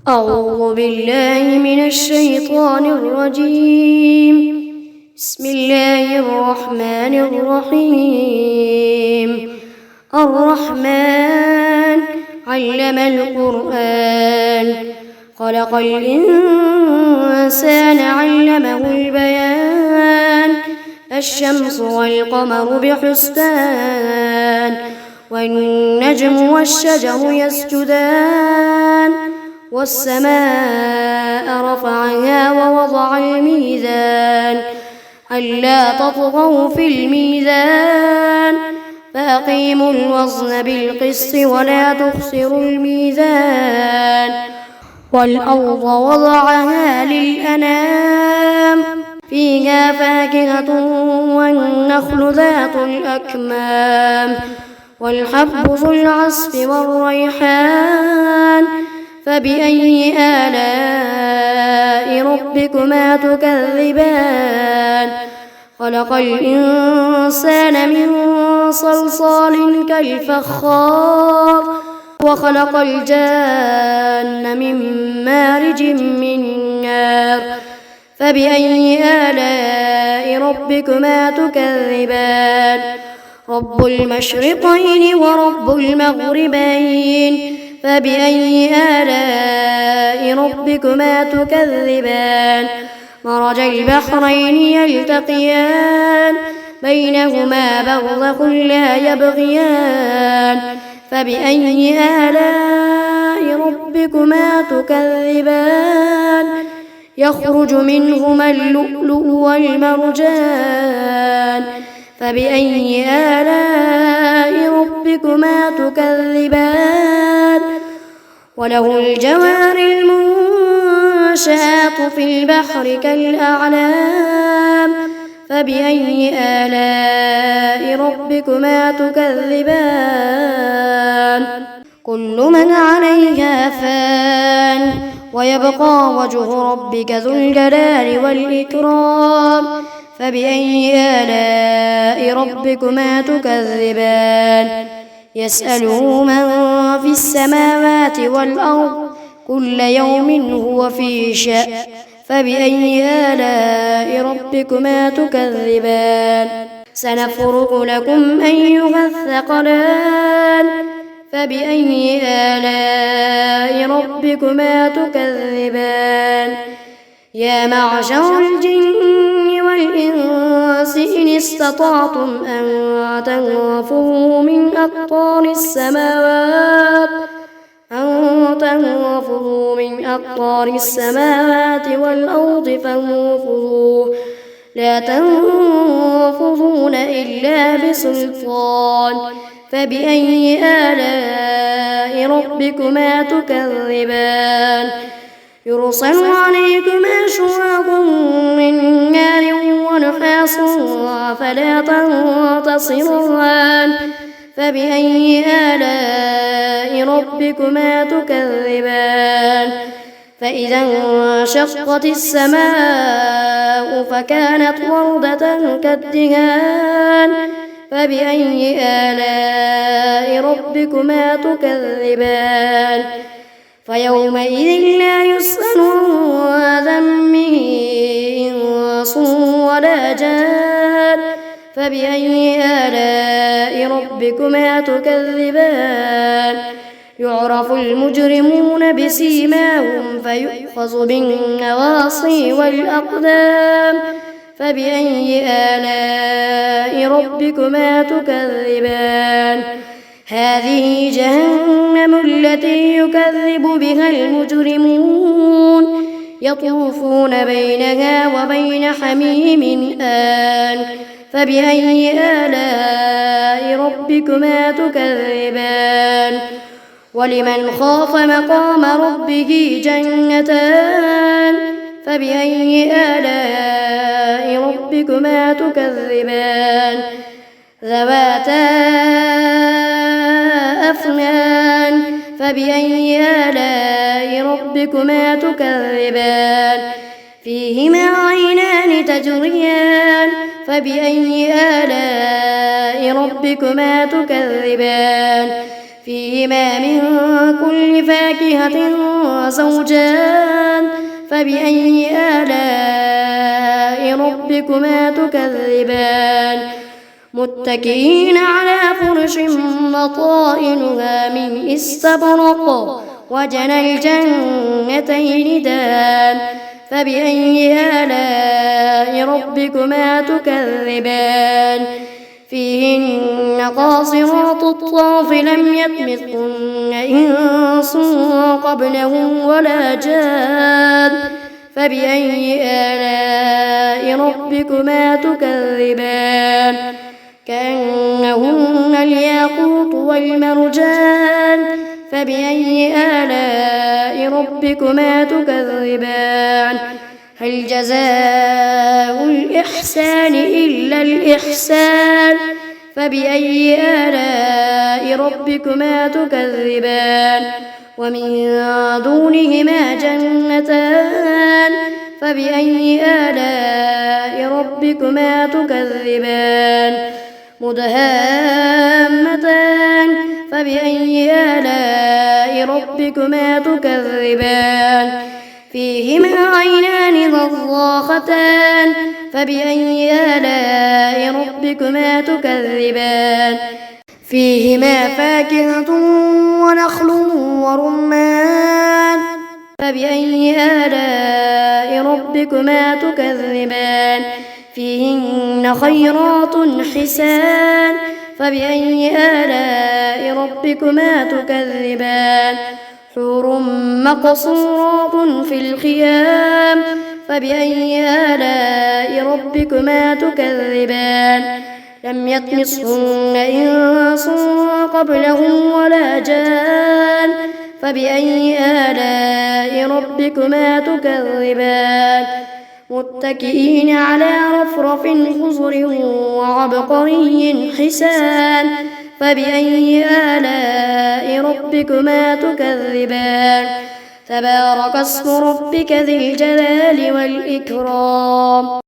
أعوذ بالله من الشيطان الرجيم. بسم الله الرحمن الرحيم. الرحمن علم القرآن، خلق الإنسان علمه البيان. الشمس والقمر بحسبان، والنجم والشجر يسجدان. والسماء رفعها ووضع الميزان، ألا تطغوا في الميزان، فأقيموا الوزن بالقسط ولا تخسروا الميزان. والأرض وضعها للأنام، فيها فاكهة والنخل ذات الأكمام، والحب ذو العصف والريحان. فبأي آلاء ربكما تكذبان؟ خلق الإنسان من صلصال كالفخار، وخلق الجان من مارج من نار. فبأي آلاء ربكما تكذبان؟ رب المشرقين ورب المغربين. فبأي آلاء ربكما تكذبان؟ مرج البحرين يلتقيان، بينهما برزخ لا يبغيان. فبأي آلاء ربكما تكذبان؟ يخرج منهما اللؤلؤ والمرجان. فبأي آلاء ربكما تكذبان؟ وله الجوار المنشآت في البحر كالأعلام. فبأي آلاء ربكما تكذبان؟ كل من عليها فان، ويبقى وجه ربك ذو الجلال والإكرام. فبأي آلاء ربكما تكذبان؟ يسأله من في السماوات والأرض، كل يوم هو في شأن. فبأي آلاء ربكما تكذبان؟ سنفرغ لكم أيها الثقلان. فبأي آلاء ربكما تكذبان؟ يا معشر الجن والإنس إن استطعتم أن تنفذوا من أقطار السماوات والأرض فانفذوا، لا تنفذون إلا بسلطان. فبأي آلاء ربكما تكذبان؟ يرسل عليكما شواظ من نار ونحاس فلا تنتصران. فبأي آلاء ربكما تكذبان؟ فإذا انشقت السماء فكانت وردة كالدهان. فبأي آلاء ربكما تكذبان؟ فيومئذ لا يسأل عن ذنبه إنس ولا جان. فبأي آلاء ربكما تكذبان؟ يعرف المجرمون بسيماهم فيؤخذ بالنواصي والأقدام. فبأي آلاء ربكما تكذبان؟ هذه جهنم التي يكذب بها المجرمون، يطوفون بينها وبين حميم آن. فبأي آلاء ربكما تكذبان؟ ولمن خاف مقام ربه جنتان. فبأي آلاء ربكما تكذبان؟ ذواتا أفنان. فبأي آلاء ربكما تكذبان؟ فيهما عينان تجريان. فبأي آلاء ربكما تكذبان؟ فيهما من كل فاكهة زوجان فبأي آلاء ربكما تكذبان متكئين على فرش بطائنها من استبرق وجنى الجنتين دان فبأي آلاء ربكما تكذبان فيهن قاصرات الطرف لم يطمثهن إنس قبلهم ولا جان فبأي آلاء ربكما تكذبان كأنهن الياقوت والمرجان فبأي آلاء ربكما تكذبان هل جزاء الإحسان إلا الإحسان فبأي آلاء ربكما تكذبان ومن دونهما جنتان فبأي آلاء ربكما تكذبان مدهامتان فبأي آلاء ربكما تكذبان فيهما عينان نضاختان فبأي آلاء ربكما تكذبان فيهما فاكهة ونخل ورمان فبأي آلاء ربكما تكذبان فيهن خيرات حسان فبأي آلاء ربكما تكذبان حور مقصورات في الخيام فبأي آلاء ربكما تكذبان لم يطمثهن إنس قبلهم ولا جان فبأي آلاء ربكما تكذبان متكئين على رفرف خضر وعبقري حسان فبأي آلاء ربكما تكذبان تبارك اسم ربك ذي الجلال والإكرام.